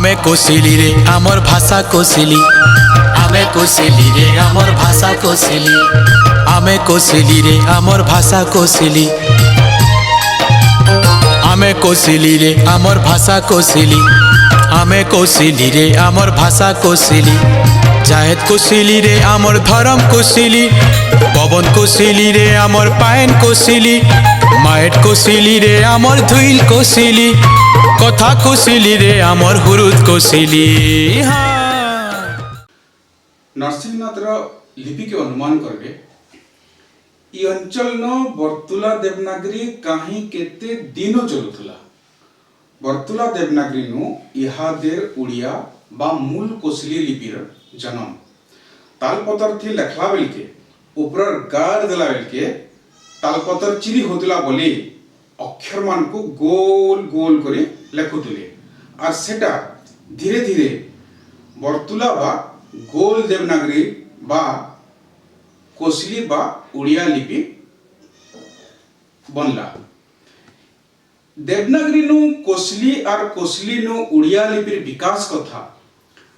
आमे कोसिली रे आमर भाषा कोसिली, आमे कोसिली रे आमर भाषा कोसिली, आमे कोसिली रे आमर भाषा कोसिली, आमे कोसिली रे आमर भाषा कोसिली, आमे कोसिली रे आमर भाषा कोसिली। जाहेद कोसिली रे आमर धर्म कोसिली, पवन कोसिली रे आमर पायन कोसिली, माएट कोसिली रे आमर धुइल कोसिली, कथा कोसिली रे आमर हुरुद कोसिली। नरसिंहनाथर लिपि के अनुमान करबे इ अंचल न बर्तुला देवनागरी कहीं केते दिन चलुथला। बर्तुला देवनागरी नु इहादेर उड़िया बा मूल कोसली लिपिर जन्म तालपतर थी लेखला बेलके ऊपर गार देला बेलके तालपतर चिरी होतला बोली अक्षर मान को गोल गोल करे लेखुतले और सेटा धीरे धीरे बर्तुला बा गोल देवनागरी बा कोसली बा उड़िया लिपि बनला। देवनागरी नु कोसली और कोसली नु उड़िया लिपिर विकास कथा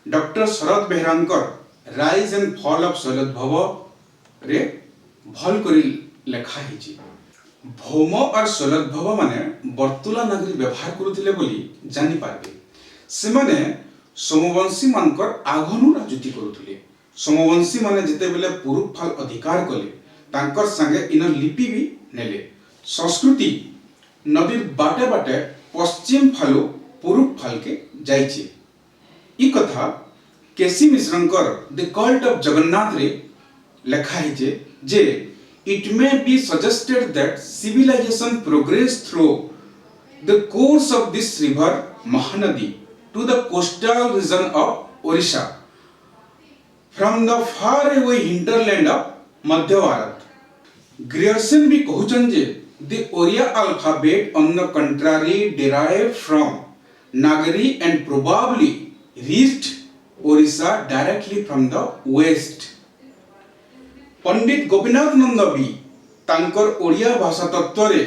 डॉक्टर शरद बेहरांकर rise and fall of Shailodbhava रे भल करी लेखा हिची। भौम और शैलोद्भव माने बर्तुला नागरी व्यवहार करुथिले बोली जानि पारबे। से माने सोमवंशी मानकर आघनु राजनीति करुथिले। सोमवंशी माने जेते बेले पुरुष फाल अधिकार कले तांकर संगे इन लिपि भी नेले। संस्कृति नदीर बाटे बाटे पश्चिम फालु पुरुष फाल के जाइछे। इ कथा केसी मिश्रंकर द कल्ट ऑफ जगन्नाथ रे लेखा हिचे जे it may be suggested that civilization progressed through the course of this river Mahanadi to the coastal region of Orissa from the far away hinterland of Madhya Bharat. Grierson भी कहउछन जे the Oriya alphabet on the contrary derived from Nagari and probably reached Orissa directly from the west. पंडित गोपीनाथ नंद भी तांकर ओडिया भाषा तत्व रे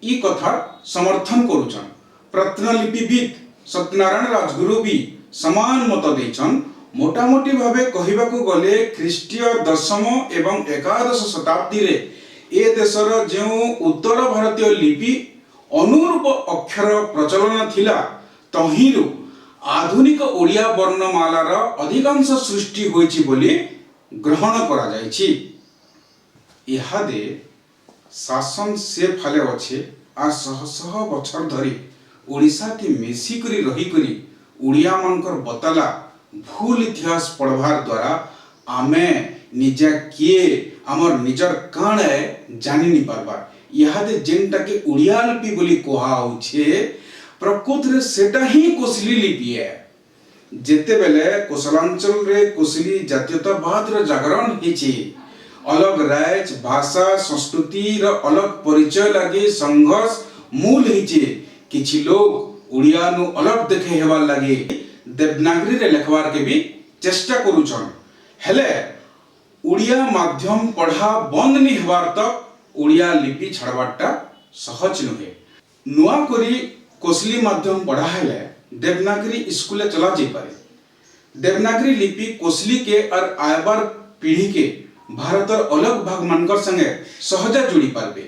ई कथा समर्थन करूछन। प्रत्नलिपिविद सत्यनारायण राजगुरु भी समान मत देछन। मोटामोटी भावे कहिबाकू गले ख्रीष्टीय दशम एवं एकादश शताब्दी रे ए देशर जेउ उत्तर भारतीय लिपि अनुरूप अक्षर प्रचलन थिला तहिरु आधुनिक ओडिया वर्णमालार अधिकांश सृष्टि होइछि बोली ग्रहण करा जाइछि। इहादे शासन से फाले अच्छे आ शह शह बछर धरी ओडिशा टी मेसी करी रही करी उड़िया मानकर बतला भूल इतिहास पढ़वार द्वारा आमे निजा किए आमर निजर काण है जानि नि पारबार। इहादे जेनटा के उड़िया लिपि बोली कोहा होछे प्रकृत रे सेटा ही कोसली लिपि है। जेते बेले कोसलांचल रे कोसली जातीयतावाद रे जागरण हिची अलग राज्य भाषा संस्कृति र अलग परिचय लागे संघर्ष मूल हिची। किछि लोग उड़िया नु अलग देखे हेबार लागे देवनागरी रे लेखबार के भी चेष्टा करूछन। हेले उड़िया माध्यम पढ़ा बंद नि हेबार तक उड़िया लिपि छाड़बाटा सहज नुहे। नुआ करी कोसली माध्यम पढ़ा हेले देवनागरी स्कूले चला जाई पारे। देवनागरी लिपि कोसली के और आयबार पीढ़ी के भारतर अलग भाग मानकर संगे सहजा जुड़ी पारबे।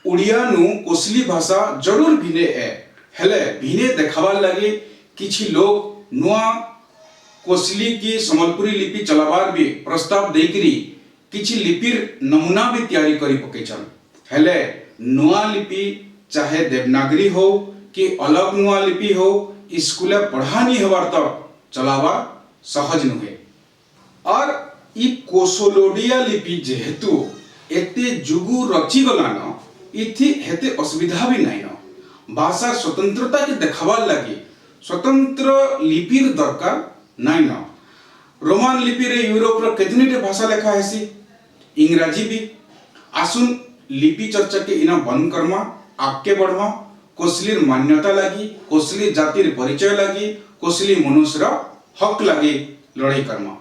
उड़िया नु कोसली भाषा जरूर भिने है हेले भिने देखाबार लागे किछि लोग नुआ कोसली की संबलपुरी लिपि चलाबार भी प्रस्ताव देकरी किछि लिपिर नमूना भी तैयारी करी पकेछन। हेले नुआ लिपि चाहे देवनागरी हो कि अलग नुआ लिपि हो स्कूले पढ़ानी हेबार तक चलावा सहज नुहे। और इ कोसलोडिया लिपि जेहेतु एते जुगु रची गलान इथि हेते असुविधा भी नहीं न। भाषा स्वतंत्रता के देखाबार लगी स्वतंत्र लिपिर दरकार नहीं न। रोमान लिपि रे यूरोप रो केतनीटे भाषा लेखा हेसी इंग्रजी भी। आसुन लिपि चर्चा के इना बंद करमा आगे बढ़मा कोसलीर मान्यता लगी कोसली जातिर परिचय लगी कोसली मनुष्यर हक लगी लड़ाई करमा।